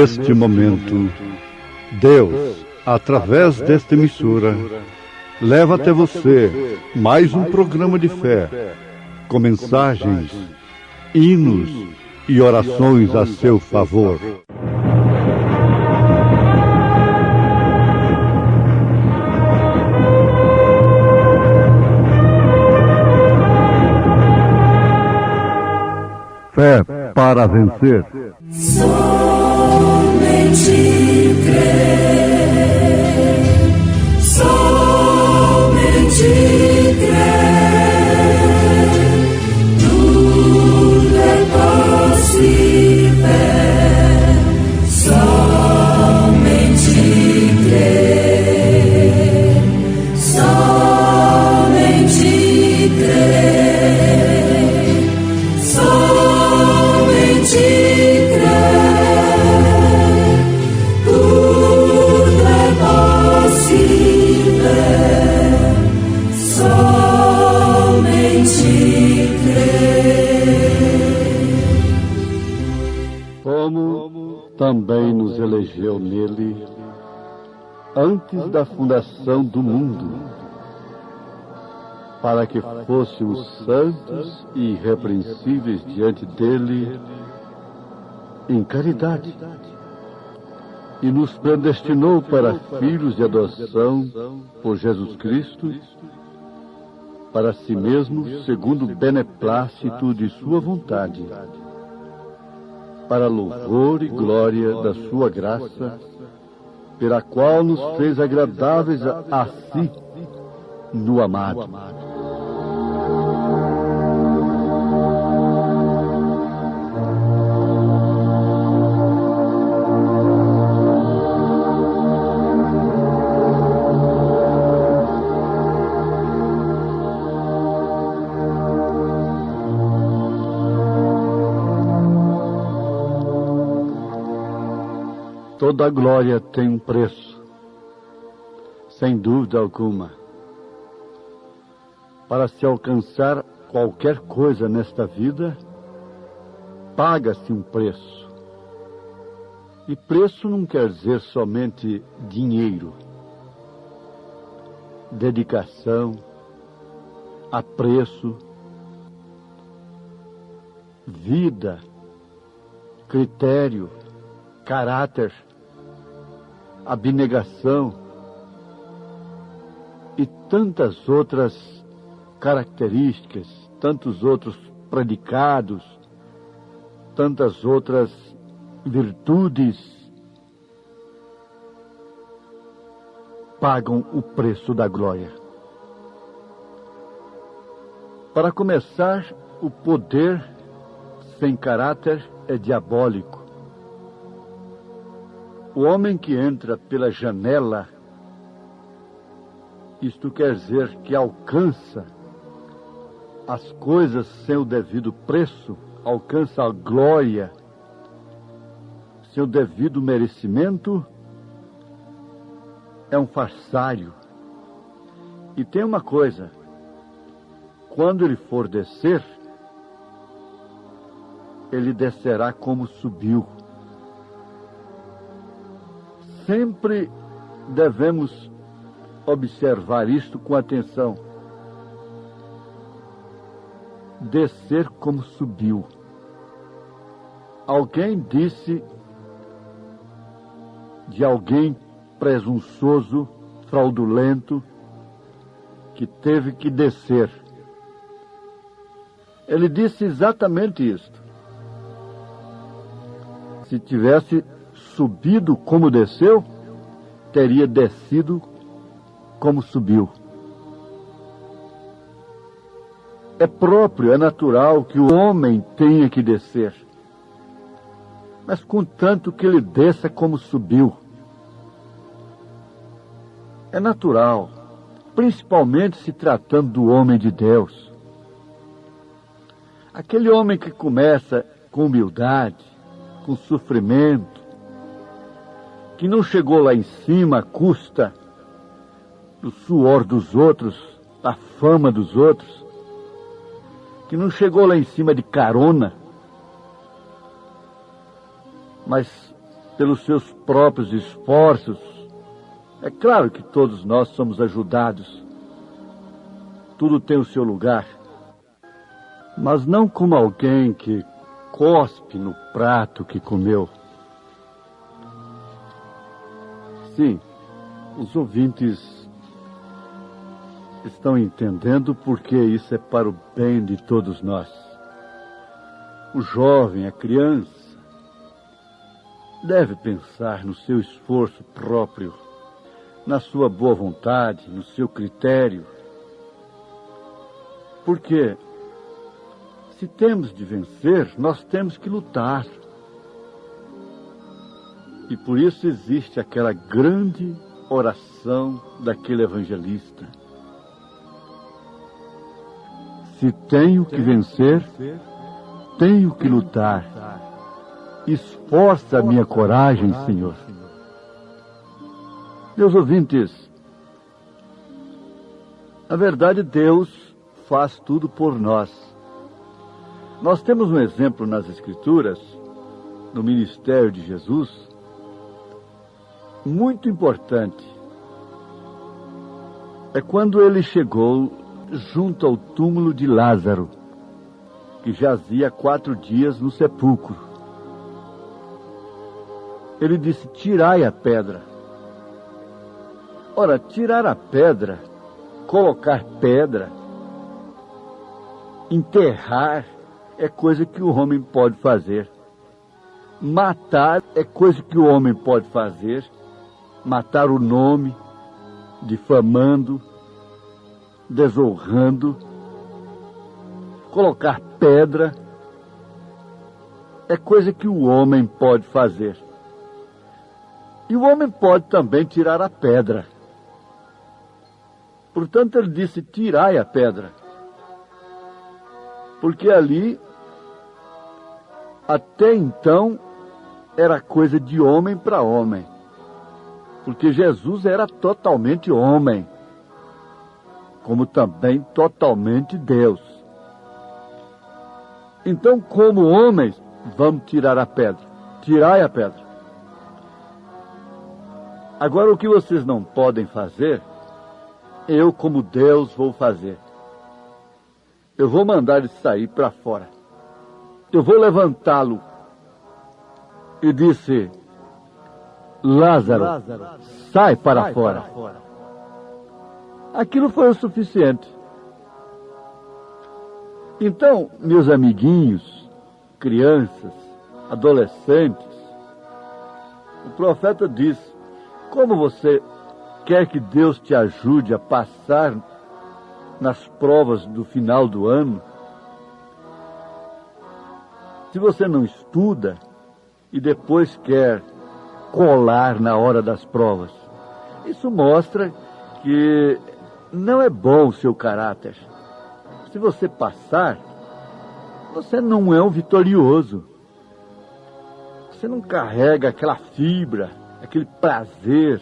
Neste momento, Deus, através desta emissora, leva até você mais um programa de fé, com mensagens, hinos e orações a seu favor. Fé para vencer. Somente crer, somente crer, tudo é possível, somente crer, somente crer, somente também nos elegeu nele antes da fundação do mundo, para que fôssemos santos e irrepreensíveis diante dele em caridade, e nos predestinou para filhos de adoção por Jesus Cristo, para si mesmo, segundo o beneplácito de sua vontade, para louvor e glória da sua graça, pela qual nos fez agradáveis a si no amado. Toda glória tem um preço, sem dúvida alguma. Para se alcançar qualquer coisa nesta vida, paga-se um preço. E preço não quer dizer somente dinheiro, dedicação, apreço, vida, critério, caráter, abnegação e tantas outras características, tantos outros predicados, tantas outras virtudes pagam o preço da glória. Para começar, o poder sem caráter é diabólico. O homem que entra pela janela, isto quer dizer que alcança as coisas sem o devido preço, alcança a glória sem o devido merecimento, é um farsário. E tem uma coisa, quando ele for descer, ele descerá como subiu. Sempre devemos observar isto com atenção. Descer como subiu. Alguém disse de alguém presunçoso, fraudulento, que teve que descer. Ele disse exatamente isto. Se tivesse subido como desceu, teria descido como subiu. É próprio, é natural que o homem tenha que descer, mas contanto que ele desça como subiu. É natural, principalmente se tratando do homem de Deus. Aquele homem que começa com humildade, com sofrimento, que não chegou lá em cima à custa do suor dos outros, da fama dos outros, que não chegou lá em cima de carona, mas pelos seus próprios esforços. É claro que todos nós somos ajudados. Tudo tem o seu lugar. Mas não como alguém que cospe no prato que comeu. Sim, os ouvintes estão entendendo porque isso é para o bem de todos nós. O jovem, a criança, deve pensar no seu esforço próprio, na sua boa vontade, no seu critério. Porque, se temos de vencer, nós temos que lutar. E por isso existe aquela grande oração daquele evangelista. Se tenho que vencer, tenho que lutar. Esforça a minha coragem, Senhor. Meus ouvintes, na verdade, Deus faz tudo por nós. Nós temos um exemplo nas Escrituras, no ministério de Jesus, muito importante. É quando ele chegou junto ao túmulo de Lázaro, que jazia 4 dias no sepulcro. Ele disse: tirai a pedra. Ora, tirar a pedra, colocar pedra, enterrar, é coisa que o homem pode fazer. Matar é coisa que o homem pode fazer. Matar o nome, difamando, desonrando. Colocar pedra é coisa que o homem pode fazer. E o homem pode também tirar a pedra. Portanto, ele disse: tirai a pedra. Porque ali, até então, era coisa de homem para homem. Porque Jesus era totalmente homem, como também totalmente Deus. Então, como homens, vamos tirar a pedra. Tirai a pedra. Agora, o que vocês não podem fazer, eu, como Deus, vou fazer. Eu vou mandar ele sair para fora. Eu vou levantá-lo. E disse: Lázaro, sai para fora. Aquilo foi o suficiente. Então, meus amiguinhos, crianças, adolescentes, o profeta diz: como você quer que Deus te ajude a passar nas provas do final do ano, se você não estuda e depois quer colar na hora das provas? Isso mostra que não é bom o seu caráter. Se você passar, você não é um vitorioso. Você não carrega aquela fibra, aquele prazer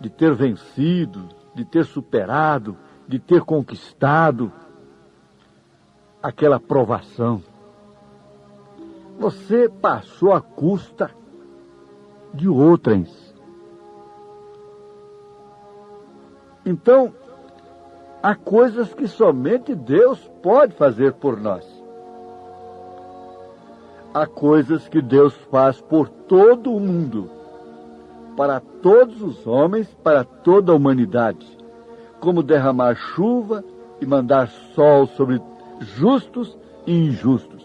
de ter vencido, de ter superado, de ter conquistado aquela provação. Você passou à custa de outrens. Então, há coisas que somente Deus pode fazer por nós. Há coisas que Deus faz por todo o mundo, para todos os homens, para toda a humanidade, como derramar chuva e mandar sol sobre justos e injustos,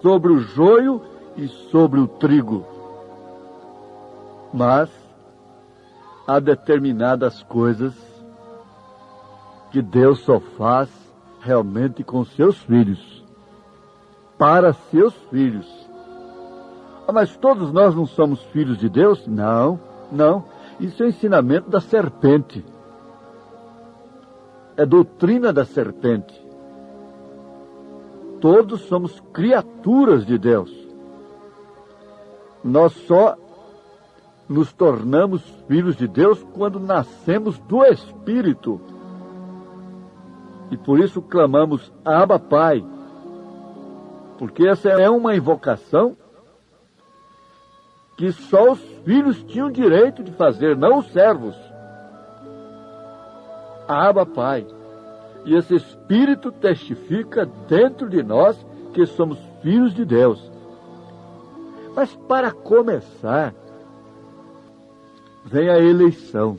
sobre o joio e sobre o trigo. Mas há determinadas coisas que Deus só faz realmente com seus filhos, para seus filhos. Mas todos nós não somos filhos de Deus? Não, não. Isso é ensinamento da serpente. É doutrina da serpente. Todos somos criaturas de Deus. Nós só nos tornamos filhos de Deus quando nascemos do Espírito. E por isso clamamos: Abba, Pai. Porque essa é uma invocação que só os filhos tinham direito de fazer, não os servos. Abba, Pai. E esse Espírito testifica dentro de nós que somos filhos de Deus. Mas para começar, vem a eleição.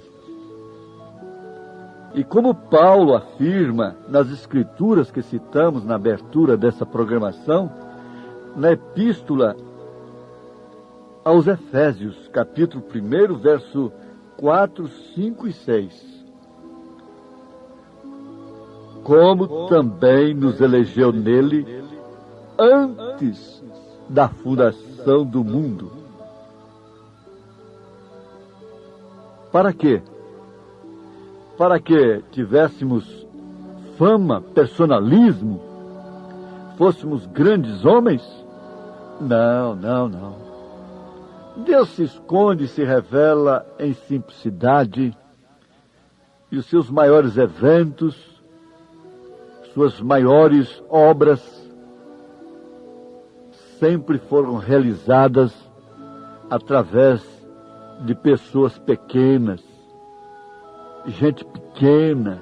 E como Paulo afirma nas escrituras que citamos na abertura dessa programação, na epístola aos Efésios, capítulo 1, verso 4, 5 e 6. Como também nos elegeu nele antes da fundação do mundo. Para quê? Para que tivéssemos fama, personalismo, fôssemos grandes homens? Não, não, não. Deus se esconde e se revela em simplicidade, e os seus maiores eventos, suas maiores obras, sempre foram realizadas através de pessoas pequenas, gente pequena,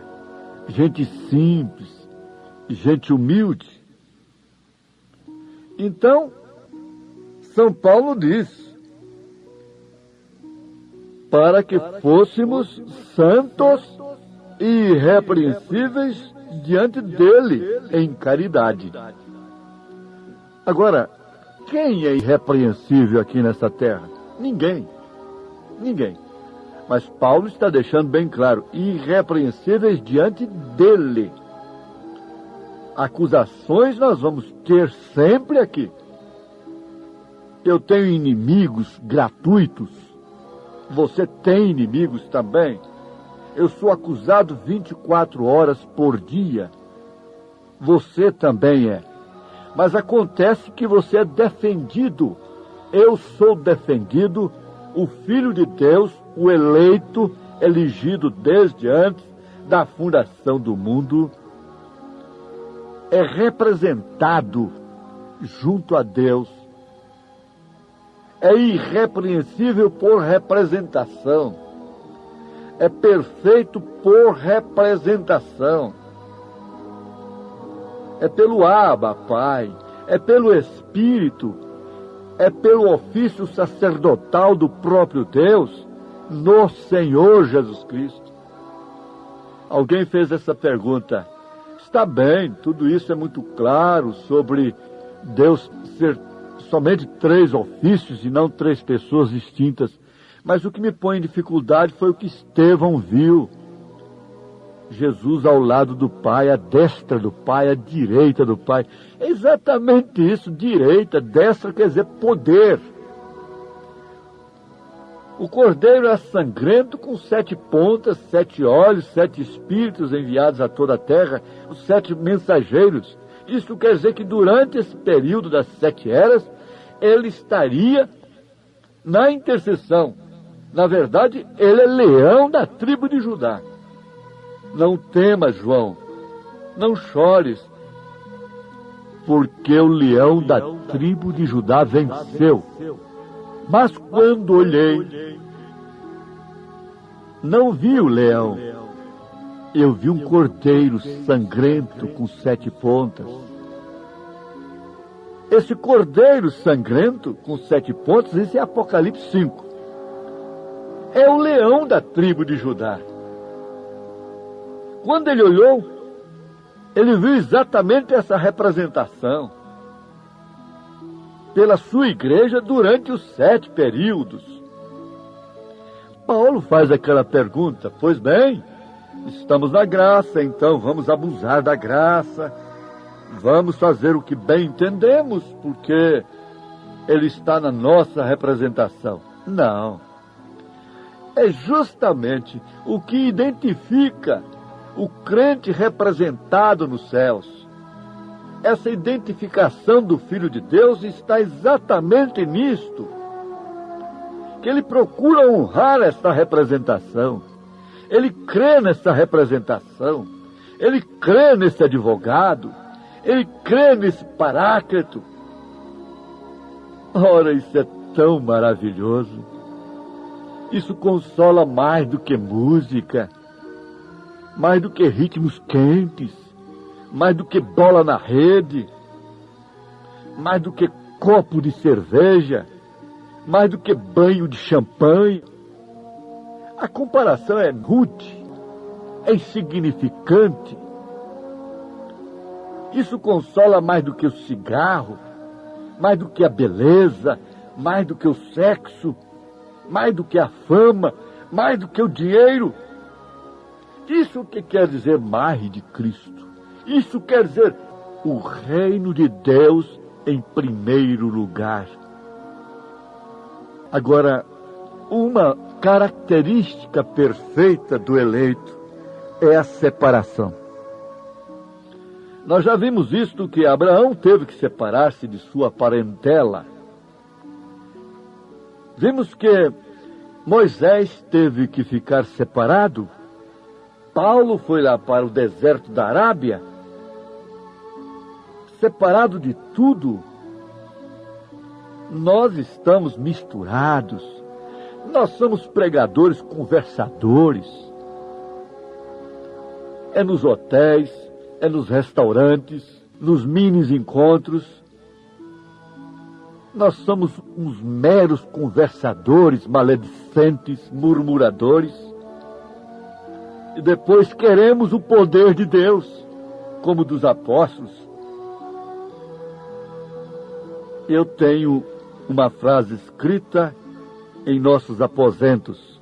gente simples, gente humilde. Então, São Paulo diz, para que fôssemos santos e irrepreensíveis diante dele em caridade. Agora, quem é irrepreensível aqui nessa terra? Ninguém. Ninguém. Mas Paulo está deixando bem claro, irrepreensíveis diante dele. Acusações nós vamos ter sempre aqui. Eu tenho inimigos gratuitos. Você tem inimigos também. Eu sou acusado 24 horas por dia. Você também é. Mas acontece que você é defendido. Eu sou defendido, o Filho de Deus, o eleito, elegido desde antes da fundação do mundo, é representado junto a Deus. É irrepreensível por representação. É perfeito por representação. É pelo Abba, Pai. É pelo Espírito. É pelo ofício sacerdotal do próprio Deus, no Senhor Jesus Cristo. Alguém fez essa pergunta. Está bem, tudo isso é muito claro sobre Deus ser somente 3 ofícios e não 3 pessoas distintas. Mas o que me põe em dificuldade foi o que Estevão viu. Jesus ao lado do Pai, à destra do Pai, à direita do Pai. É exatamente isso, direita, destra quer dizer poder. O cordeiro é sangrento com 7 pontas, 7 olhos, 7 espíritos enviados a toda a terra, os 7 mensageiros. Isso quer dizer que durante esse período das 7 eras, ele estaria na intercessão. Na verdade, ele é leão da tribo de Judá. Não temas, João, não chores, porque o leão da tribo de Judá venceu. Mas quando olhei, não vi o leão, eu vi um cordeiro sangrento com 7 pontas. Esse cordeiro sangrento com 7 pontas, isso é Apocalipse 5. É o leão da tribo de Judá. Quando ele olhou, ele viu exatamente essa representação pela sua igreja durante os 7 períodos. Paulo faz aquela pergunta, pois bem, estamos na graça, então vamos abusar da graça, vamos fazer o que bem entendemos, porque ele está na nossa representação. Não. É justamente o que identifica o crente representado nos céus. Essa identificação do Filho de Deus está exatamente nisto. Que ele procura honrar essa representação. Ele crê nessa representação. Ele crê nesse advogado. Ele crê nesse paráclito. Ora, isso é tão maravilhoso. Isso consola mais do que música, mais do que ritmos quentes, mais do que bola na rede, mais do que copo de cerveja, mais do que banho de champanhe. A comparação é rude, é insignificante. Isso consola mais do que o cigarro, mais do que a beleza, mais do que o sexo, mais do que a fama, mais do que o dinheiro. Isso que quer dizer mais de Cristo. Isso quer dizer o reino de Deus em primeiro lugar. Agora, uma característica perfeita do eleito é a separação. Nós já vimos isto, que Abraão teve que separar-se de sua parentela. Vimos que Moisés teve que ficar separado. Paulo foi lá para o deserto da Arábia, separado de tudo. Nós estamos misturados. Nós somos pregadores, conversadores. É nos hotéis, é nos restaurantes, nos minis encontros. Nós somos uns meros conversadores, maledicentes, murmuradores. E depois queremos o poder de Deus, como dos apóstolos. Eu tenho uma frase escrita em nossos aposentos.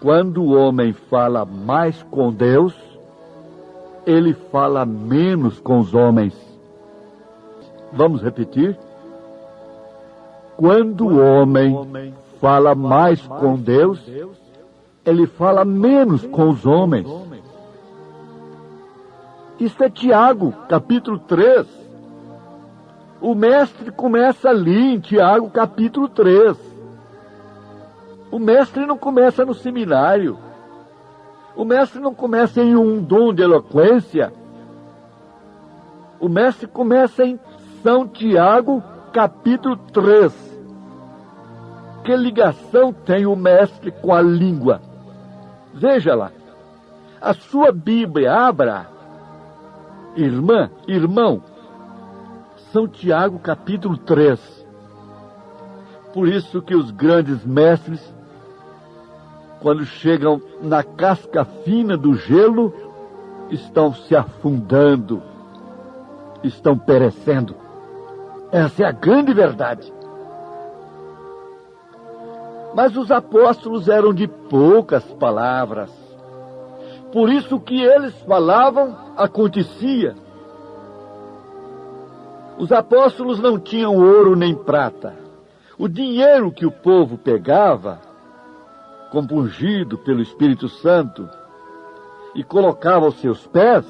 Quando o homem fala mais com Deus, ele fala menos com os homens. Vamos repetir? Quando o homem fala mais com Deus, ele fala menos com os homens. Isso é Tiago, capítulo 3. O mestre começa ali em Tiago, capítulo 3. O mestre não começa no seminário. O mestre não começa em um dom de eloquência. O mestre começa em São Tiago, capítulo 3. Que ligação tem o mestre com a língua? Veja lá. A sua Bíblia, abra. Irmã, irmão. São Tiago, capítulo 3. Por isso que os grandes mestres, quando chegam na casca fina do gelo, estão se afundando, estão perecendo. Essa é a grande verdade. Mas os apóstolos eram de poucas palavras. Por isso o que eles falavam acontecia. Os apóstolos não tinham ouro nem prata. O dinheiro que o povo pegava, compungido pelo Espírito Santo, e colocava aos seus pés,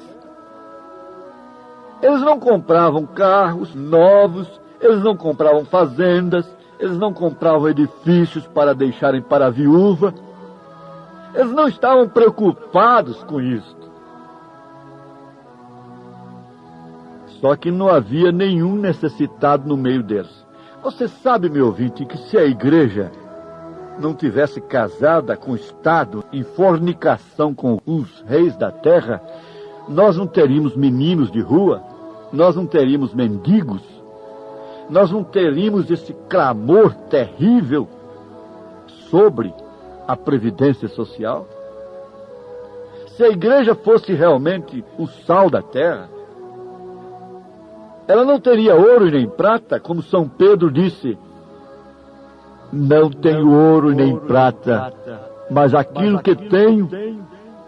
eles não compravam carros novos, eles não compravam fazendas, eles não compravam edifícios para deixarem para a viúva. Eles não estavam preocupados com isso. Só que não havia nenhum necessitado no meio deles. Você sabe, meu ouvinte, que se a igreja não tivesse casada com o Estado, em fornicação com os reis da terra, nós não teríamos meninos de rua, nós não teríamos mendigos, nós não teríamos esse clamor terrível sobre a previdência social. Se a igreja fosse realmente o sal da terra, ela não teria ouro e nem prata, como São Pedro disse: não tenho ouro e nem prata, mas aquilo que tenho,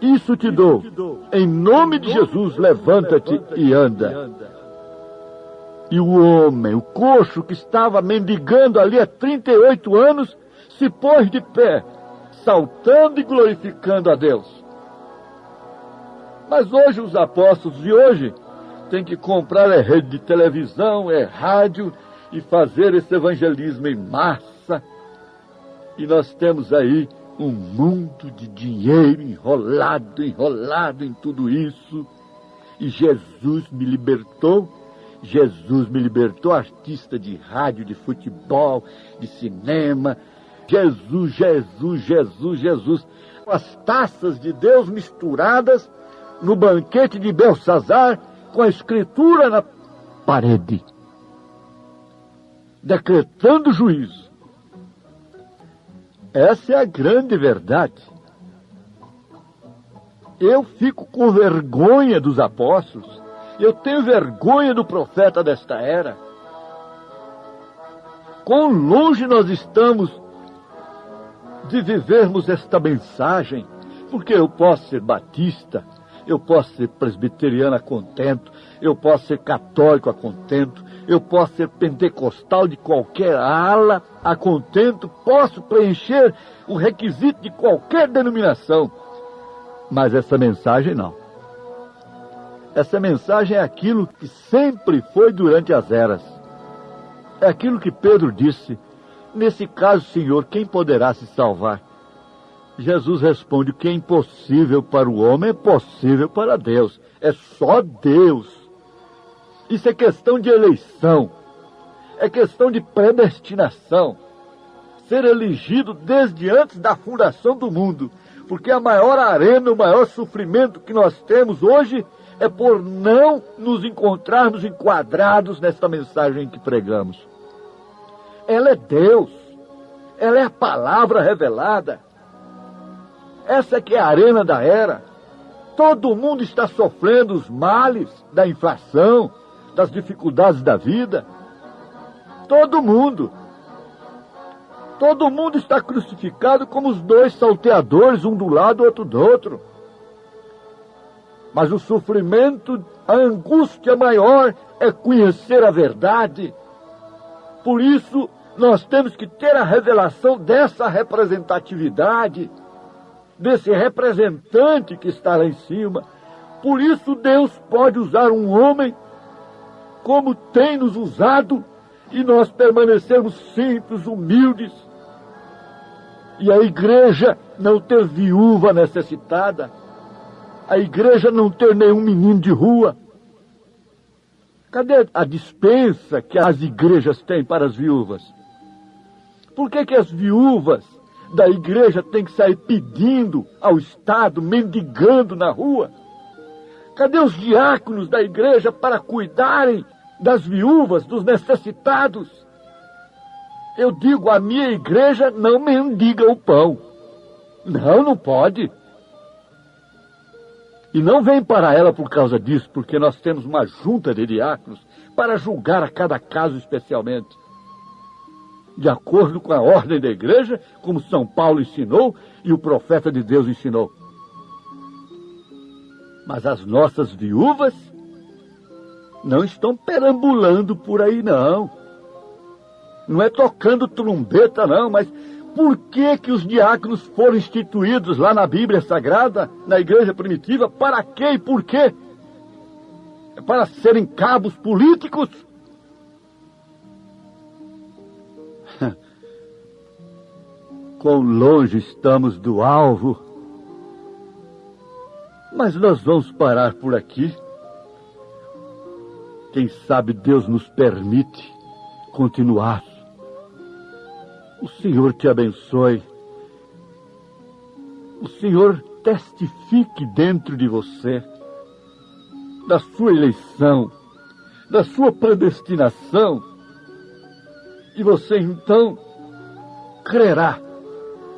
isso te dou. Em nome de Jesus, levanta-te e anda. E o homem, o coxo que estava mendigando ali há 38 anos, se pôs de pé, saltando e glorificando a Deus. Mas hoje os apóstolos de hoje têm que comprar rede de televisão, rádio, e fazer esse evangelismo em massa. E nós temos aí um mundo de dinheiro enrolado em tudo isso. E Jesus me libertou Jesus me libertou, artista de rádio, de futebol, de cinema. Jesus, Jesus, Jesus, Jesus. As taças de Deus misturadas no banquete de Belsazar com a escritura na parede, decretando juízo. Essa é a grande verdade. Eu fico com vergonha dos apóstolos. Eu tenho vergonha do profeta desta era. Quão longe nós estamos de vivermos esta mensagem. Porque eu posso ser batista, eu posso ser presbiteriano a contento, eu posso ser católico a contento, eu posso ser pentecostal de qualquer ala a contento, posso preencher o requisito de qualquer denominação. Mas essa mensagem não. Essa mensagem é aquilo que sempre foi durante as eras. É aquilo que Pedro disse: nesse caso, Senhor, quem poderá se salvar? Jesus responde: o que é impossível para o homem é possível para Deus. É só Deus. Isso é questão de eleição. É questão de predestinação. Ser elegido desde antes da fundação do mundo. Porque a maior arena, o maior sofrimento que nós temos hoje é por não nos encontrarmos enquadrados nesta mensagem que pregamos. Ela é Deus. Ela é a palavra revelada. Essa é que é a arena da era. Todo mundo está sofrendo os males da inflação, das dificuldades da vida. Todo mundo. Todo mundo está crucificado como os dois salteadores, um do lado, outro do outro. Mas o sofrimento, a angústia maior é conhecer a verdade. Por isso, nós temos que ter a revelação dessa representatividade, desse representante que está lá em cima. Por isso, Deus pode usar um homem como tem nos usado e nós permanecermos simples, humildes. E a igreja não ter viúva necessitada. A igreja não ter nenhum menino de rua. Cadê a dispensa que as igrejas têm para as viúvas? Por que as viúvas da igreja têm que sair pedindo ao Estado, mendigando na rua? Cadê os diáconos da igreja para cuidarem das viúvas, dos necessitados? Eu digo, a minha igreja não mendiga o pão. Não, não pode. E não vem para ela por causa disso, porque nós temos uma junta de diáconos para julgar a cada caso especialmente. De acordo com a ordem da igreja, como São Paulo ensinou e o profeta de Deus ensinou. Mas as nossas viúvas não estão perambulando por aí, não. Não é tocando trombeta, não, mas por que os diáconos foram instituídos lá na Bíblia Sagrada, na igreja primitiva? Para quê e por quê? É para serem cabos políticos? Quão longe estamos do alvo. Mas nós vamos parar por aqui. Quem sabe Deus nos permite continuar. O Senhor te abençoe. O Senhor testifique dentro de você da sua eleição, da sua predestinação. E você então crerá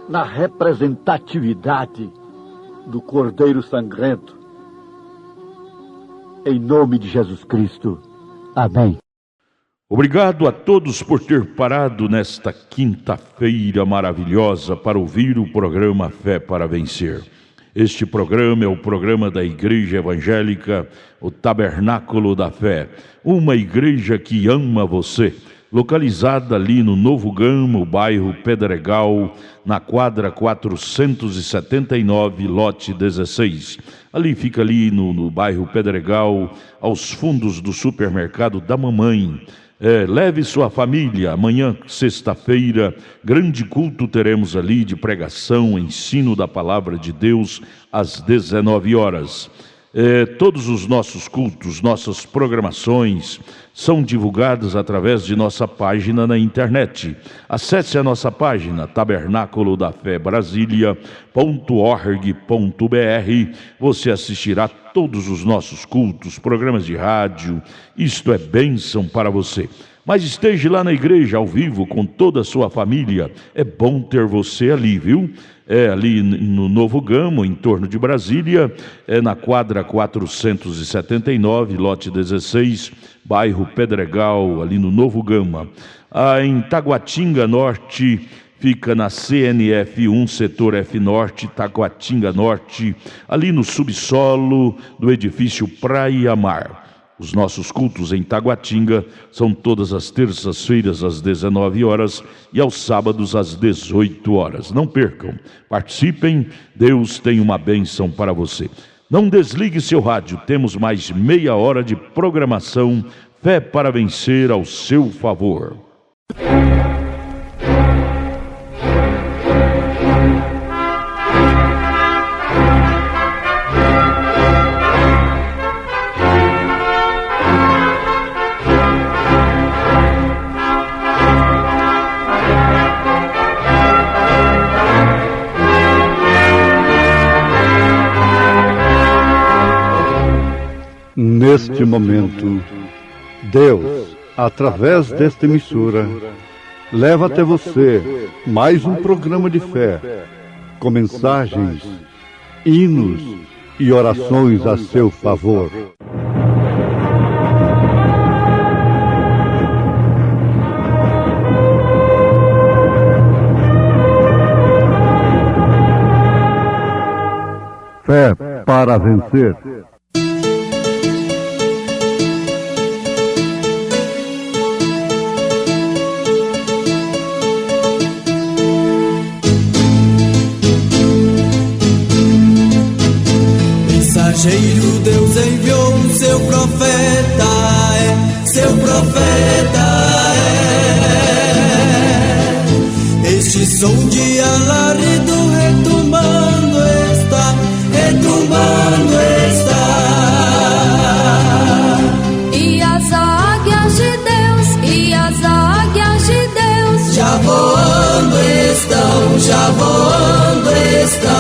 na representatividade do Cordeiro Sangrento. Em nome de Jesus Cristo. Amém. Obrigado a todos por ter parado nesta quinta-feira maravilhosa para ouvir o programa Fé para Vencer. Este programa é o programa da Igreja Evangélica, o Tabernáculo da Fé, uma igreja que ama você, localizada ali no Novo Gama, o bairro Pedregal, na quadra 479, lote 16. Ali fica ali no bairro Pedregal, aos fundos do supermercado da mamãe. Leve sua família. Amanhã, sexta-feira, grande culto teremos ali de pregação, ensino da palavra de Deus às 19 horas. Todos os nossos cultos, nossas programações são divulgadas através de nossa página na internet. Acesse a nossa página tabernaculodafebrasilia.org.br. Você assistirá todos os nossos cultos, programas de rádio. Isto é bênção para você. Mas esteja lá na igreja ao vivo com toda a sua família. É bom ter você ali, viu? Ali no Novo Gama, em torno de Brasília, na quadra 479, lote 16, bairro Pedregal, ali no Novo Gama. Em Taguatinga Norte, fica na CNF 1, setor F Norte, Taguatinga Norte, ali no subsolo do edifício Praia Mar. Os nossos cultos em Taguatinga são todas as terças-feiras às 19 horas e aos sábados às 18 horas. Não percam, participem, Deus tem uma bênção para você. Não desligue seu rádio, temos mais meia hora de programação Fé para Vencer ao seu favor. Neste momento, Deus, através desta emissora, leva até você mais um programa de fé, com mensagens, hinos e orações a seu favor. Fé para vencer. Mensageiro, Deus enviou o seu profeta, seu profeta Este som de alarido retumbando está, retumbando está. E as águias de Deus, e as águias de Deus já voando estão, já voando estão.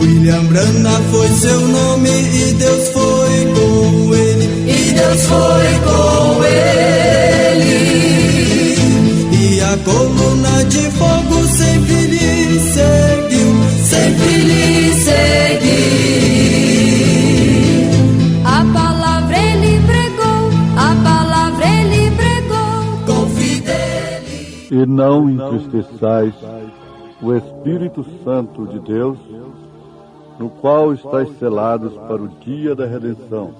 William Branham foi seu nome e Deus foi com ele, e Deus foi com ele. E a coluna de fogo sempre lhe seguiu, sempre lhe seguiu. A palavra ele pregou, a palavra ele pregou com fidelidade. E não entristeçais o Espírito Santo de Deus, no qual estáis selados para o dia da redenção.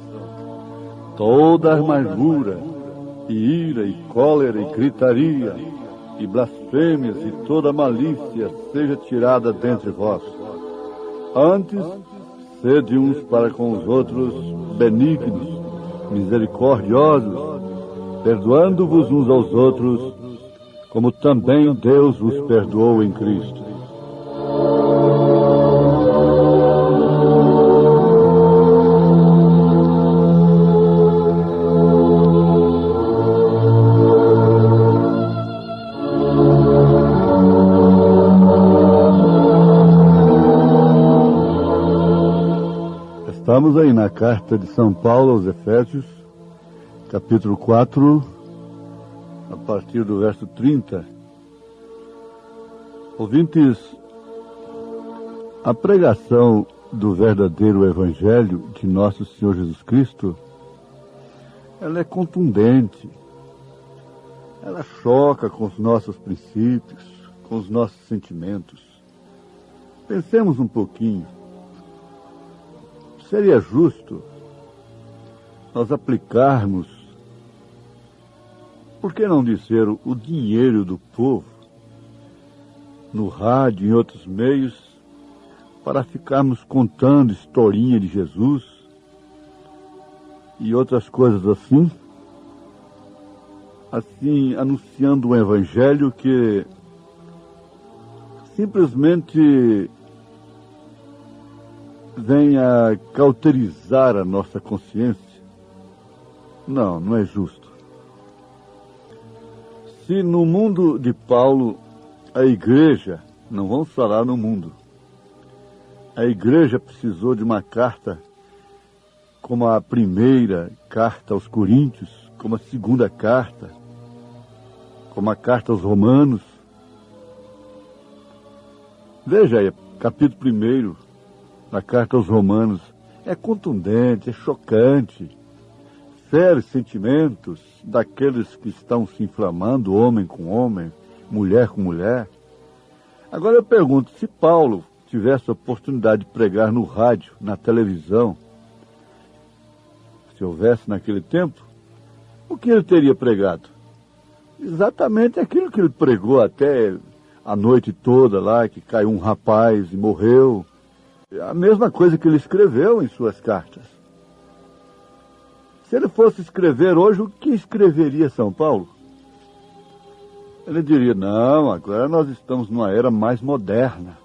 Toda amargura, e ira, e cólera, e gritaria, e blasfêmias, e toda malícia seja tirada dentre vós. Antes, sede uns para com os outros benignos, misericordiosos, perdoando-vos uns aos outros, como também Deus vos perdoou em Cristo. Estamos aí na carta de São Paulo aos Efésios, capítulo 4, a partir do verso 30. Ouvintes, a pregação do verdadeiro Evangelho de nosso Senhor Jesus Cristo, ela é contundente, ela choca com os nossos princípios, com os nossos sentimentos. Pensemos um pouquinho. Seria justo nós aplicarmos, por que não dizer, o dinheiro do povo no rádio e em outros meios para ficarmos contando historinha de Jesus e outras coisas assim, anunciando um evangelho que venha cauterizar a nossa consciência. Não, não é justo. Se no mundo de Paulo, a igreja, não vamos falar no mundo, a igreja precisou de uma carta como a primeira carta aos Coríntios, como a segunda carta, como a carta aos Romanos. Veja aí, capítulo 1 da carta aos Romanos, é contundente, é chocante, fere sentimentos daqueles que estão se inflamando, homem com homem, mulher com mulher. Agora eu pergunto, se Paulo tivesse a oportunidade de pregar no rádio, na televisão, se houvesse naquele tempo, o que ele teria pregado? Exatamente aquilo que ele pregou até a noite toda lá, que caiu um rapaz e morreu. A mesma coisa que ele escreveu em suas cartas. Se ele fosse escrever hoje, o que escreveria São Paulo? Ele diria, não, agora nós estamos numa era mais moderna.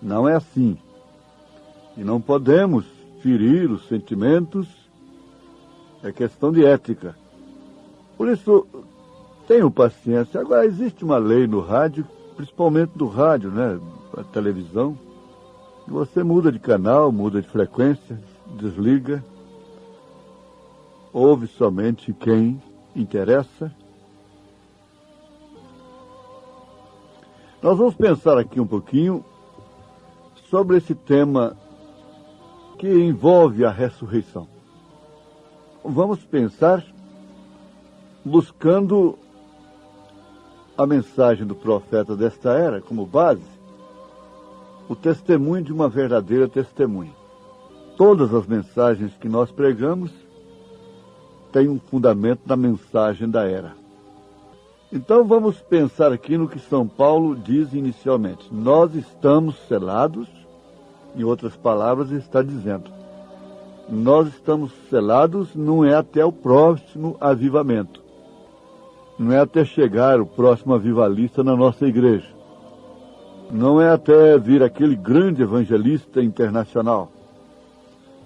Não é assim. E não podemos ferir os sentimentos, é questão de ética. Por isso, tenham paciência. Agora, existe uma lei no rádio, principalmente do rádio, né, a televisão. Você muda de canal, muda de frequência, desliga, ouve somente quem interessa. Nós vamos pensar aqui um pouquinho sobre esse tema que envolve a ressurreição. Vamos pensar buscando a mensagem do profeta desta era como base, o testemunho de uma verdadeira testemunha. Todas as mensagens que nós pregamos têm um fundamento na mensagem da era. Então vamos pensar aqui no que São Paulo diz inicialmente. Nós estamos selados, em outras palavras, está dizendo, nós estamos selados, não é até o próximo avivamento. Não é até chegar o próximo avivalista na nossa igreja. Não é até vir aquele grande evangelista internacional.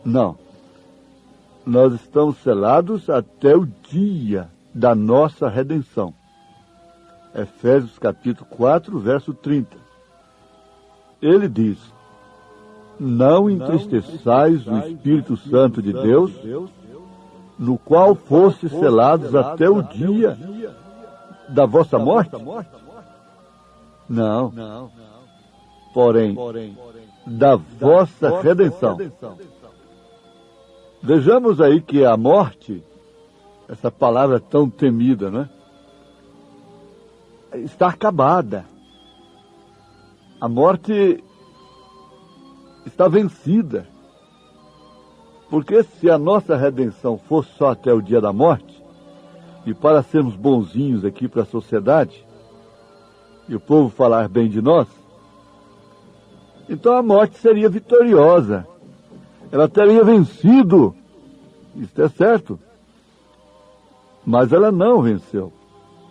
Não. Nós estamos selados até o dia da nossa redenção. Efésios capítulo 4, verso 30. Ele diz, não entristeçais o Espírito Santo de Deus, no qual fostes selados até o dia da vossa morte? Não. Porém, da vossa redenção. Vejamos aí que a morte, essa palavra tão temida, né? Está acabada. A morte está vencida. Porque se a nossa redenção fosse só até o dia da morte, e para sermos bonzinhos aqui para a sociedade, e o povo falar bem de nós, então a morte seria vitoriosa. Ela teria vencido. Isso é certo. Mas ela não venceu.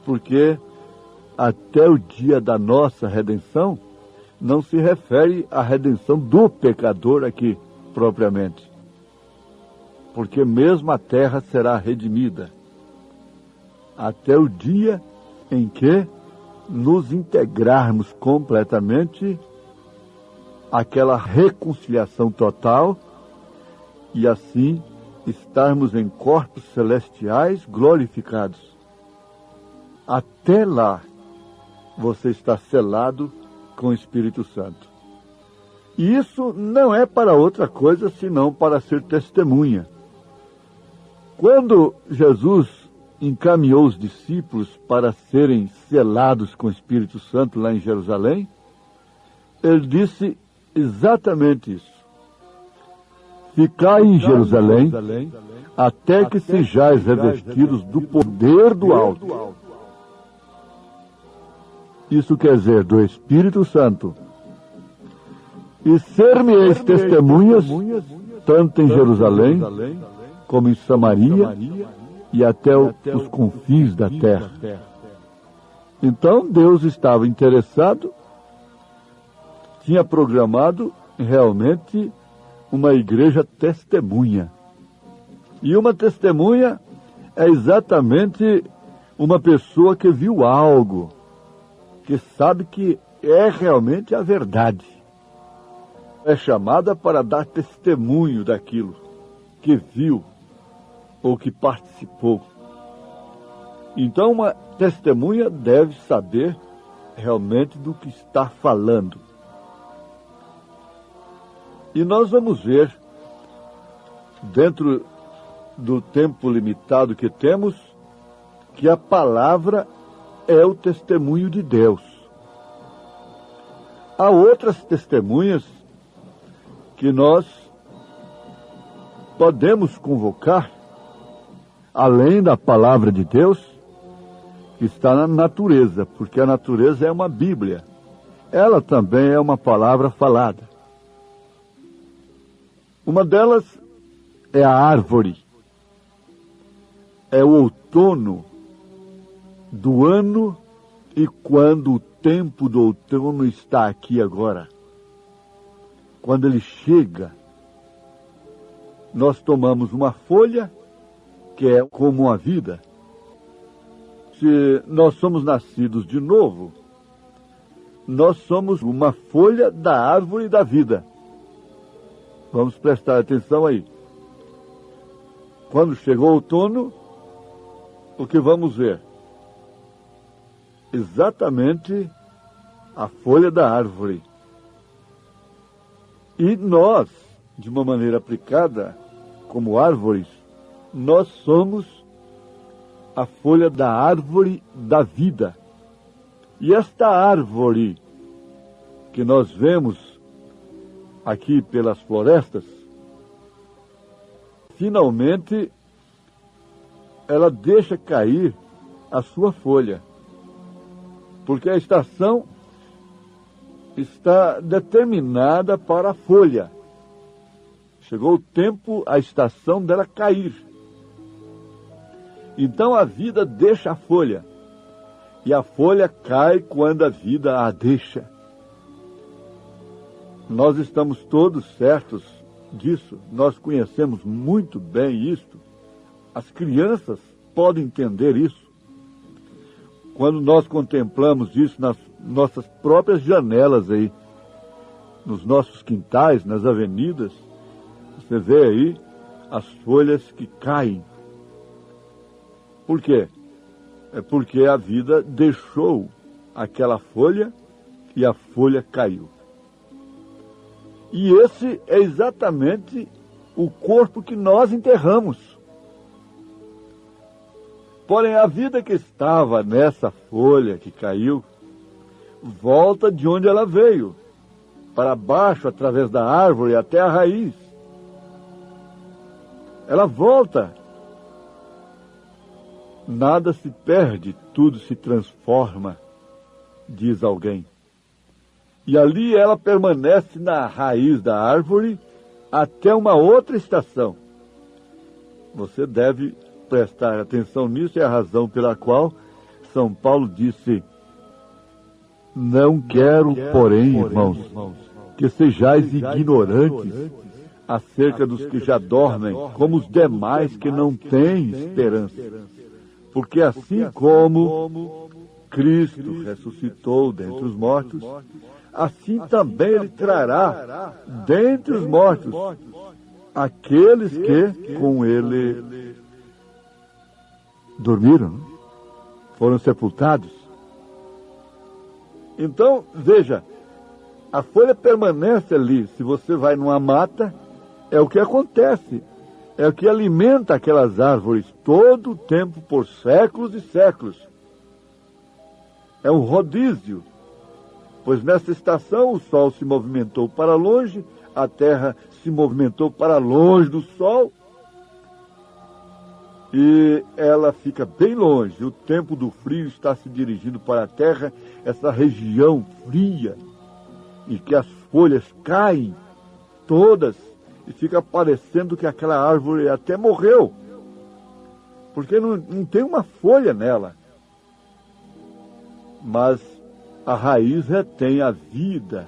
Porque até o dia da nossa redenção, não se refere à redenção do pecador aqui, propriamente. Porque mesmo a terra será redimida. Até o dia em que nos integrarmos completamente àquela reconciliação total e assim estarmos em corpos celestiais glorificados. Até lá, você está selado com o Espírito Santo. E isso não é para outra coisa senão para ser testemunha. Quando Jesus encaminhou os discípulos para serem selados com o Espírito Santo lá em Jerusalém, ele disse exatamente isso. Ficai em Jerusalém até que sejais revestidos do poder do alto. Isso quer dizer, do Espírito Santo. E ser-me-eis testemunhas, tanto em Jerusalém, como em Samaria, e até os confins da terra. Então Deus estava interessado, tinha programado realmente uma igreja testemunha. E uma testemunha é exatamente uma pessoa que viu algo, que sabe que é realmente a verdade. É chamada para dar testemunho daquilo que viu ou que participou. Então, uma testemunha deve saber realmente do que está falando. E nós vamos ver, dentro do tempo limitado que temos, que a palavra é o testemunho de Deus. Há outras testemunhas que nós podemos convocar, além da palavra de Deus, que está na natureza, porque a natureza é uma Bíblia. Ela também é uma palavra falada. Uma delas é a árvore. É o outono do ano, e quando o tempo do outono está aqui agora, quando ele chega, nós tomamos uma folha, que é como a vida. Se nós somos nascidos de novo, nós somos uma folha da árvore da vida. Vamos prestar atenção aí. Quando chegou o outono, o que vamos ver? Exatamente a folha da árvore. E nós, de uma maneira aplicada, como árvores, nós somos a folha da árvore da vida. E esta árvore que nós vemos aqui pelas florestas, finalmente ela deixa cair a sua folha, porque a estação está determinada para a folha. Chegou o tempo, a estação dela cair. Então a vida deixa a folha, e a folha cai quando a vida a deixa. Nós estamos todos certos disso, nós conhecemos muito bem isto. As crianças podem entender isso. Quando nós contemplamos isso nas nossas próprias janelas aí, nos nossos quintais, nas avenidas, você vê aí as folhas que caem. Por quê? É porque a vida deixou aquela folha e a folha caiu. E esse é exatamente o corpo que nós enterramos. Porém, a vida que estava nessa folha que caiu, volta de onde ela veio, para baixo, através da árvore, até a raiz. Ela volta. Nada se perde, tudo se transforma, diz alguém. E ali ela permanece na raiz da árvore até uma outra estação. Você deve prestar atenção nisso, é a razão pela qual São Paulo disse: não quero, porém, irmãos, que sejais ignorantes acerca dos que já dormem, como os demais que não têm esperança. Porque assim como Cristo ressuscitou dentre os mortos, assim também Ele trará dentre os mortos aqueles que com Ele dormiram, foram sepultados. Então, veja, a folha permanece ali. Se você vai numa mata, é o que acontece. É o que alimenta aquelas árvores todo o tempo, por séculos e séculos. É um rodízio, pois nessa estação o sol se movimentou para longe, a terra se movimentou para longe do sol, e ela fica bem longe. O tempo do frio está se dirigindo para a terra, essa região fria, e que as folhas caem todas, e fica parecendo que aquela árvore até morreu, porque não tem uma folha nela. Mas a raiz retém a vida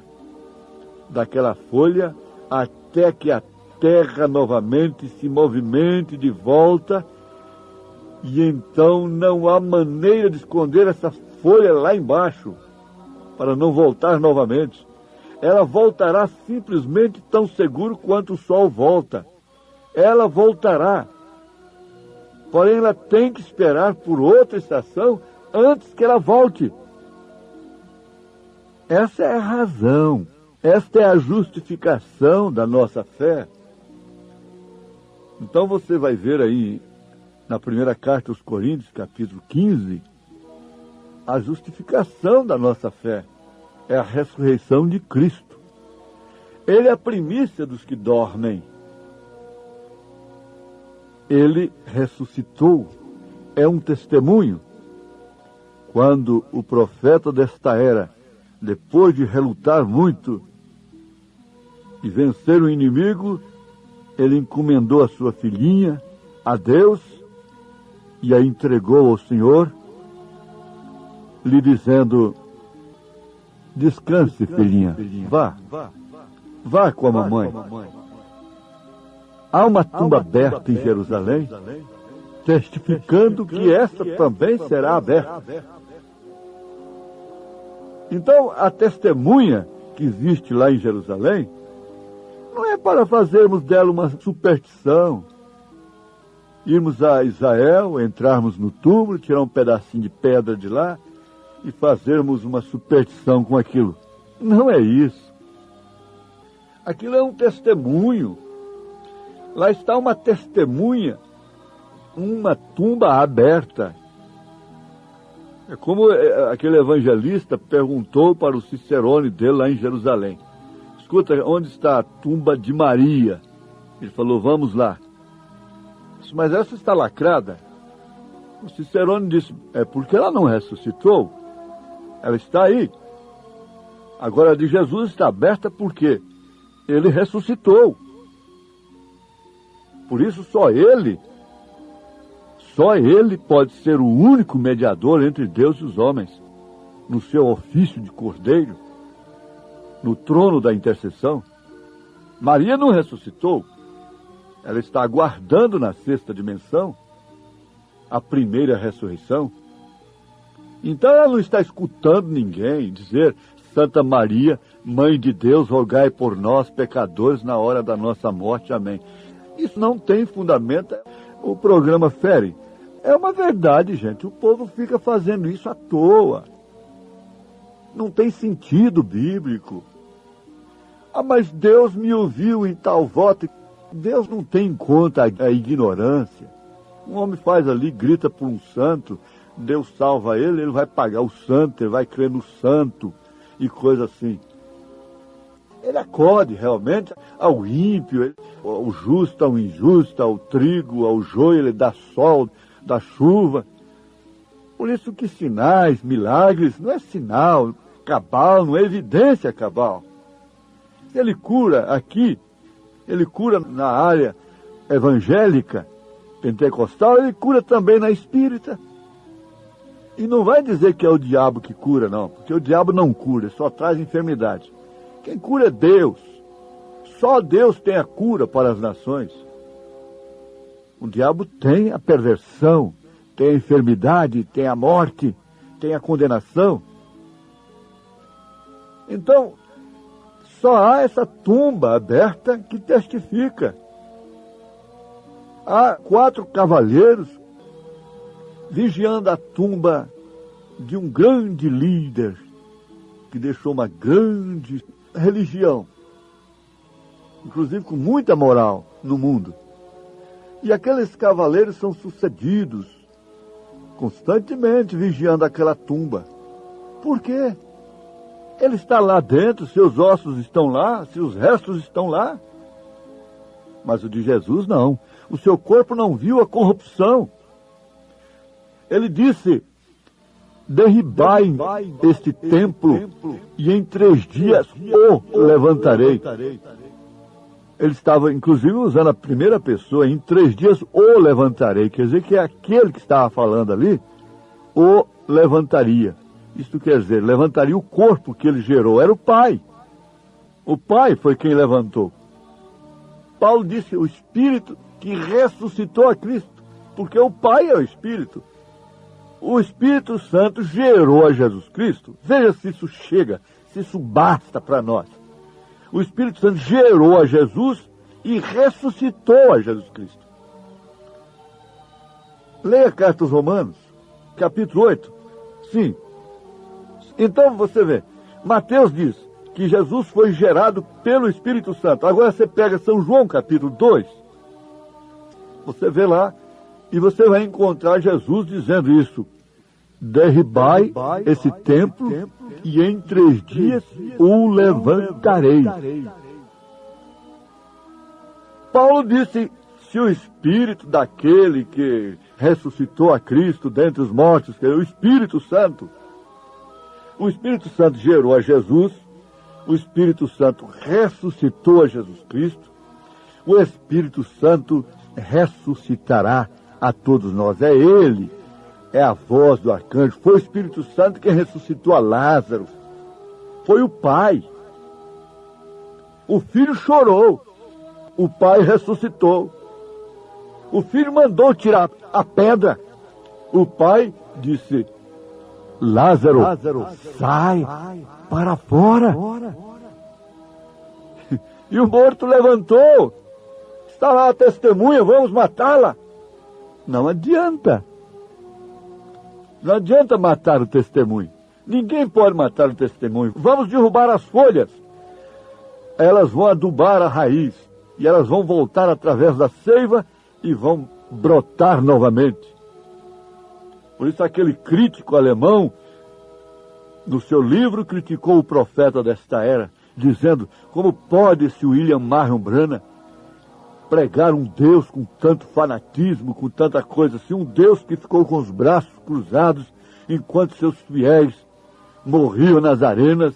daquela folha até que a terra novamente se movimente de volta, e então não há maneira de esconder essa folha lá embaixo, para não voltar novamente. Ela voltará simplesmente tão seguro quanto o sol volta. Ela voltará. Porém, ela tem que esperar por outra estação antes que ela volte. Essa é a razão. Esta é a justificação da nossa fé. Então você vai ver aí, na primeira carta aos Coríntios, capítulo 15, a justificação da nossa fé é a ressurreição de Cristo. Ele é a primícia dos que dormem. Ele ressuscitou, é um testemunho. Quando o profeta desta era, depois de relutar muito e vencer o inimigo, ele encomendou a sua filhinha a Deus e a entregou ao Senhor, lhe dizendo: descanse, filhinha, vá com a mamãe. Há uma tumba aberta em Jerusalém, testificando que esta também será aberta. Então, a testemunha que existe lá em Jerusalém não é para fazermos dela uma superstição, irmos a Israel, entrarmos no túmulo, tirar um pedacinho de pedra de lá e fazermos uma superstição com aquilo. Não é isso. Aquilo é um testemunho. Lá está uma testemunha, uma tumba aberta. É como aquele evangelista perguntou para o Cicerone dele lá em Jerusalém: escuta, onde está a tumba de Maria? Ele falou: vamos lá. Disse: mas essa está lacrada. O Cicerone disse: é porque ela não ressuscitou. Ela está aí. Agora, a de Jesus está aberta porque ele ressuscitou. Por isso, só ele pode ser o único mediador entre Deus e os homens, no seu ofício de cordeiro, no trono da intercessão. Maria não ressuscitou. Ela está aguardando na sexta dimensão a primeira ressurreição. Então ela não está escutando ninguém dizer: Santa Maria, Mãe de Deus, rogai por nós, pecadores, na hora da nossa morte. Amém. Isso não tem fundamento. O programa fere. É uma verdade, gente. O povo fica fazendo isso à toa. Não tem sentido bíblico. Ah, mas Deus me ouviu em tal voto. Deus não tem em conta a ignorância. Um homem faz ali, grita por um santo, Deus salva ele, ele vai pagar o santo, ele vai crer no santo e coisa assim. Ele acode realmente ao ímpio, ao justo, ao injusto, ao trigo, ao joio, ele dá sol, dá chuva. Por isso que sinais, milagres, não é sinal cabal, não é evidência cabal. Ele cura aqui, ele cura na área evangélica, pentecostal, ele cura também na espírita. E não vai dizer que é o diabo que cura, não, porque o diabo não cura, só traz enfermidade. Quem cura é Deus. Só Deus tem a cura para as nações. O diabo tem a perversão, tem a enfermidade, tem a morte, tem a condenação. Então, só há essa tumba aberta que testifica. Há 4 cavalheiros vigiando a tumba de um grande líder que deixou uma grande religião, inclusive com muita moral no mundo. E aqueles cavaleiros são sucedidos constantemente vigiando aquela tumba. Por quê? Ele está lá dentro, seus ossos estão lá, seus restos estão lá. Mas o de Jesus não. O seu corpo não viu a corrupção. Ele disse: derribai este templo e em 3 dias o levantarei. Ele estava, inclusive, usando a primeira pessoa: em 3 dias o levantarei. Quer dizer que é aquele que estava falando ali, o levantaria. Isto quer dizer, levantaria o corpo que ele gerou. Era o Pai. O Pai foi quem levantou. Paulo disse, o Espírito que ressuscitou a Cristo, porque o Pai é o Espírito. O Espírito Santo gerou a Jesus Cristo. Veja se isso chega, se isso basta para nós. O Espírito Santo gerou a Jesus e ressuscitou a Jesus Cristo. Leia a carta aos Romanos, capítulo 8. Sim. Então você vê, Mateus diz que Jesus foi gerado pelo Espírito Santo. Agora você pega São João, capítulo 2. Você vê lá e você vai encontrar Jesus dizendo isso. Derribai esse templo e em 3 dias o levantarei. Paulo disse, se o Espírito daquele que ressuscitou a Cristo dentre os mortos, que é o Espírito Santo gerou a Jesus, o Espírito Santo ressuscitou a Jesus Cristo, o Espírito Santo ressuscitará a todos nós. É Ele, é a voz do arcanjo. Foi o Espírito Santo que ressuscitou a Lázaro. Foi o Pai. O Filho chorou. O Pai ressuscitou. O Filho mandou tirar a pedra. O Pai disse, Lázaro, sai para fora. E o morto levantou. Está lá a testemunha, vamos matá-la. Não adianta. Não adianta matar o testemunho. Ninguém pode matar o testemunho. Vamos derrubar as folhas. Elas vão adubar a raiz. E elas vão voltar através da seiva e vão brotar novamente. Por isso aquele crítico alemão, no seu livro, criticou o profeta desta era, dizendo, como pode esse William Marion Branham pregar um Deus com tanto fanatismo, com tanta coisa assim, um Deus que ficou com os braços cruzados enquanto seus fiéis morriam nas arenas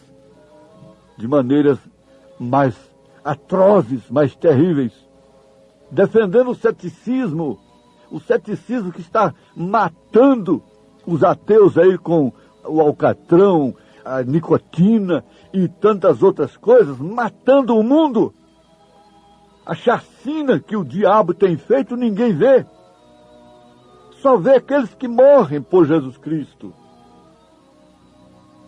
de maneiras mais atrozes, mais terríveis, defendendo o ceticismo que está matando os ateus aí com o alcatrão, a nicotina e tantas outras coisas, matando o mundo. A chacina que o diabo tem feito, ninguém vê. Só vê aqueles que morrem por Jesus Cristo.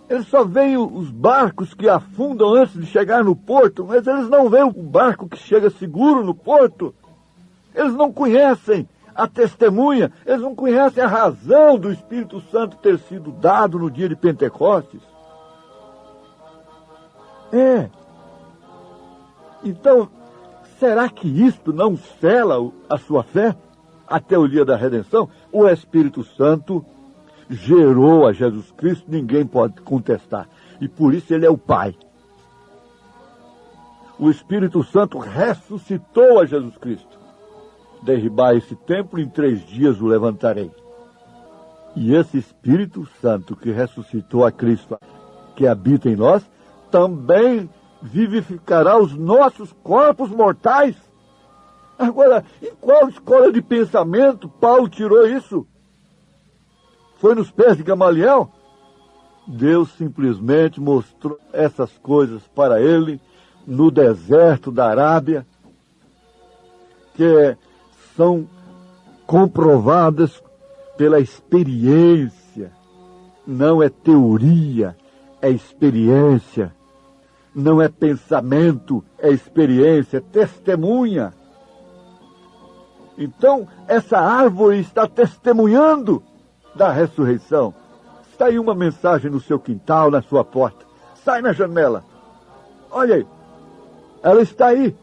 Eles só veem os barcos que afundam antes de chegar no porto, mas eles não veem o barco que chega seguro no porto. Eles não conhecem a testemunha, eles não conhecem a razão do Espírito Santo ter sido dado no dia de Pentecostes. Então, será que isto não sela a sua fé até o dia da redenção? O Espírito Santo gerou a Jesus Cristo, ninguém pode contestar. E por isso ele é o Pai. O Espírito Santo ressuscitou a Jesus Cristo. Derribar esse templo, em 3 dias o levantarei. E esse Espírito Santo que ressuscitou a Cristo, que habita em nós, também vivificará os nossos corpos mortais. Agora, em qual escola de pensamento Paulo tirou isso? Foi nos pés de Gamaliel? Deus simplesmente mostrou essas coisas para ele no deserto da Arábia, que são comprovadas pela experiência. Não é teoria, é experiência. Não é pensamento, é experiência, é testemunha. Então, essa árvore está testemunhando da ressurreição. Está aí uma mensagem no seu quintal, na sua porta. Sai na janela. Olha aí. Ela está aí.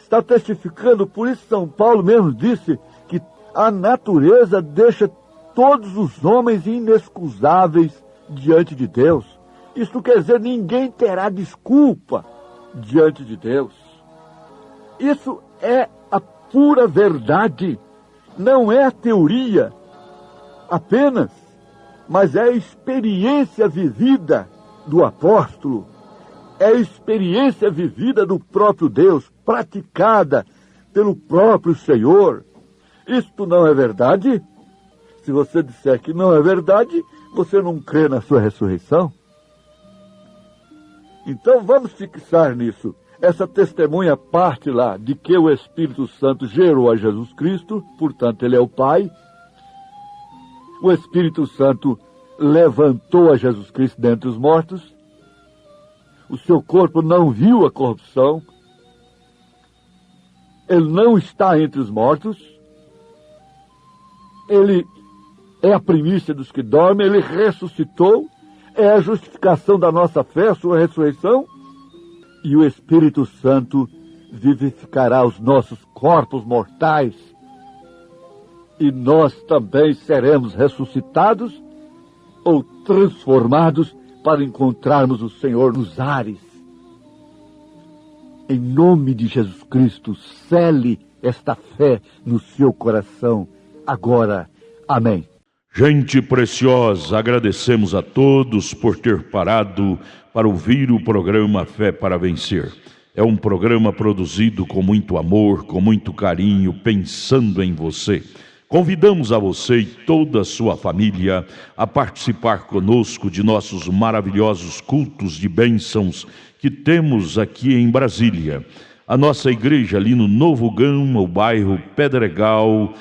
Está testificando. Por isso São Paulo mesmo disse que a natureza deixa todos os homens inexcusáveis diante de Deus. Isto quer dizer, ninguém terá desculpa diante de Deus. Isso é a pura verdade. Não é a teoria apenas, mas é a experiência vivida do apóstolo. É a experiência vivida do próprio Deus, praticada pelo próprio Senhor. Isto não é verdade? Se você disser que não é verdade, você não crê na sua ressurreição? Então vamos fixar nisso. essa testemunha parte lá de que o Espírito Santo gerou a Jesus Cristo, portanto ele é o Pai. O Espírito Santo levantou a Jesus Cristo dentre os mortos. O seu corpo não viu a corrupção. Ele não está entre os mortos. Ele é a primícia dos que dormem. Ele ressuscitou. É a justificação da nossa fé, a sua ressurreição. E o Espírito Santo vivificará os nossos corpos mortais. E nós também seremos ressuscitados ou transformados para encontrarmos o Senhor nos ares. Em nome de Jesus Cristo, cele esta fé no seu coração agora. Amém. Gente preciosa, agradecemos a todos por ter parado para ouvir o programa Fé para Vencer. É um programa produzido com muito amor, com muito carinho, pensando em você. Convidamos a você e toda a sua família a participar conosco de nossos maravilhosos cultos de bênçãos que temos aqui em Brasília. A nossa igreja ali no Novo Gama, o bairro Pedregal,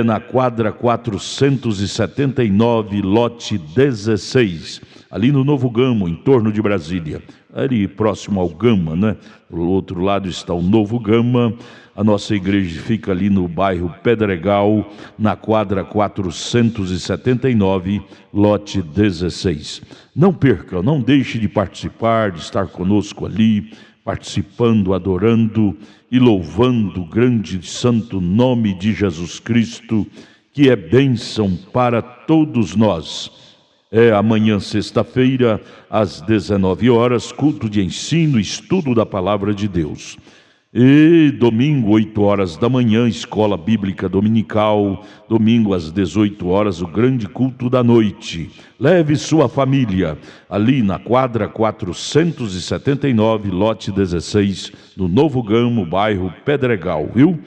na quadra 479, lote 16, ali no Novo Gama, em torno de Brasília, ali próximo ao Gama, né? Do outro lado está o Novo Gama. A nossa igreja fica ali no bairro Pedregal, na quadra 479, lote 16. Não perca, não deixe de participar, de estar conosco ali, participando, adorando e louvando o grande e santo nome de Jesus Cristo, que é bênção para todos nós. Amanhã, sexta-feira, às 19 horas, culto de ensino e estudo da Palavra de Deus. E domingo, 8 horas da manhã, escola bíblica dominical. Domingo, às 18 horas, o grande culto da noite. Leve sua família ali na quadra 479, lote 16, no Novo Gama, bairro Pedregal, viu?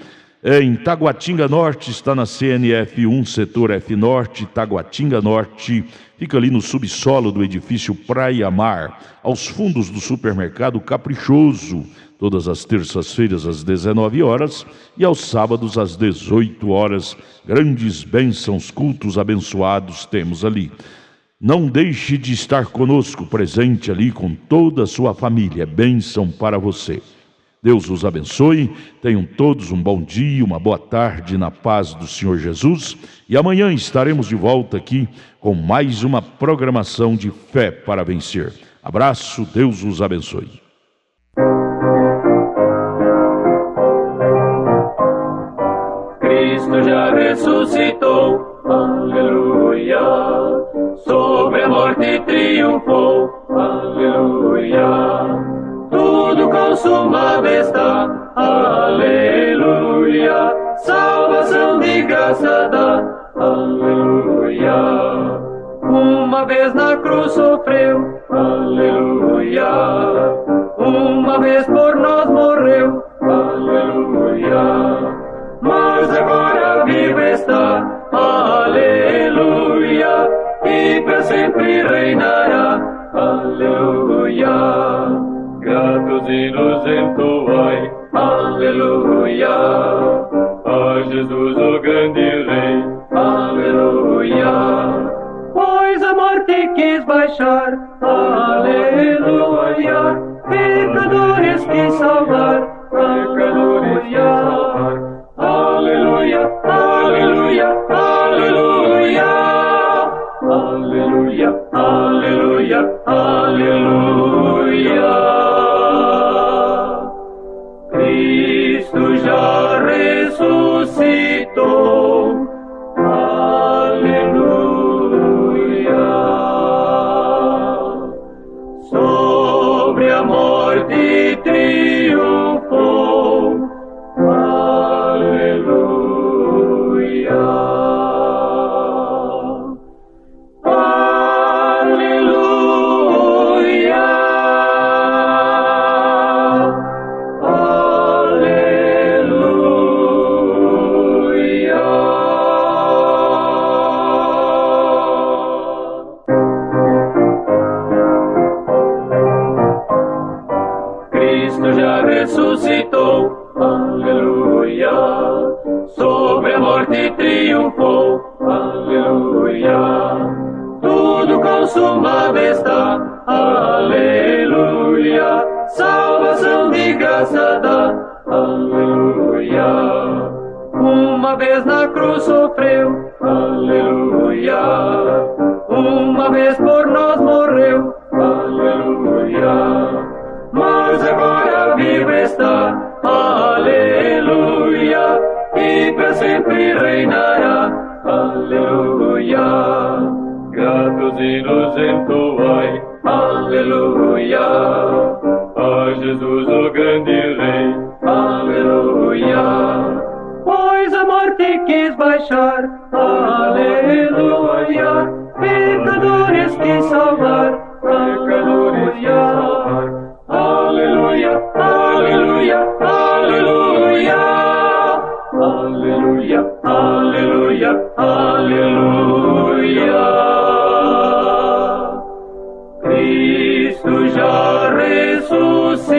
Em Taguatinga Norte, está na CNF 1, setor F Norte, Taguatinga Norte. Fica ali no subsolo do edifício Praia Mar, aos fundos do supermercado Caprichoso. Todas as terças-feiras às 19 horas e aos sábados às 18 horas. Grandes bênçãos, cultos abençoados temos ali. Não deixe de estar conosco, presente ali com toda a sua família. É bênção para você. Deus os abençoe. Tenham todos um bom dia, uma boa tarde na paz do Senhor Jesus. E amanhã estaremos de volta aqui com mais uma programação de Fé para Vencer. Abraço, Deus os abençoe. Cristo já ressuscitou, aleluia, sobre a morte triunfou, aleluia, tudo consumado está, aleluia, salvação de graça dá, aleluia, uma vez na cruz sofreu, aleluia, uma vez por nós morreu, aleluia, mas agora vivo está, aleluia, e para sempre reinará, aleluia. Gratos e nos entoai, aleluia, a Jesus o grande Rei, aleluia. Pois a morte quis baixar, aleluia, pecadores quis salvar, aleluia. Aleluia, aleluia, aleluia, aleluia, aleluia, aleluia. Cristo já ressuscitou, aleluia. Sobre a morte triunfou, aleluia. Aleluia. Aleluia. Cristo já ressuscitou, aleluia. Sobre a morte triunfou, aleluia. Tudo consumado está, aleluia. Salvação de graça dá, aleluia. Uma vez na cruz sofreu, aleluia. Uma vez por nós morreu, aleluia. Mas agora vivo está, aleluia. E para sempre reinará, aleluia. Gratos hinos entoai, aleluia. A Jesus o grande Rei, aleluia. Pois a morte quis baixar, aleluia. Pecadores quis salvar, aleluia. Aleluia, aleluia, aleluia. Aleluia, aleluia, aleluia. Cristo já ressuscitou.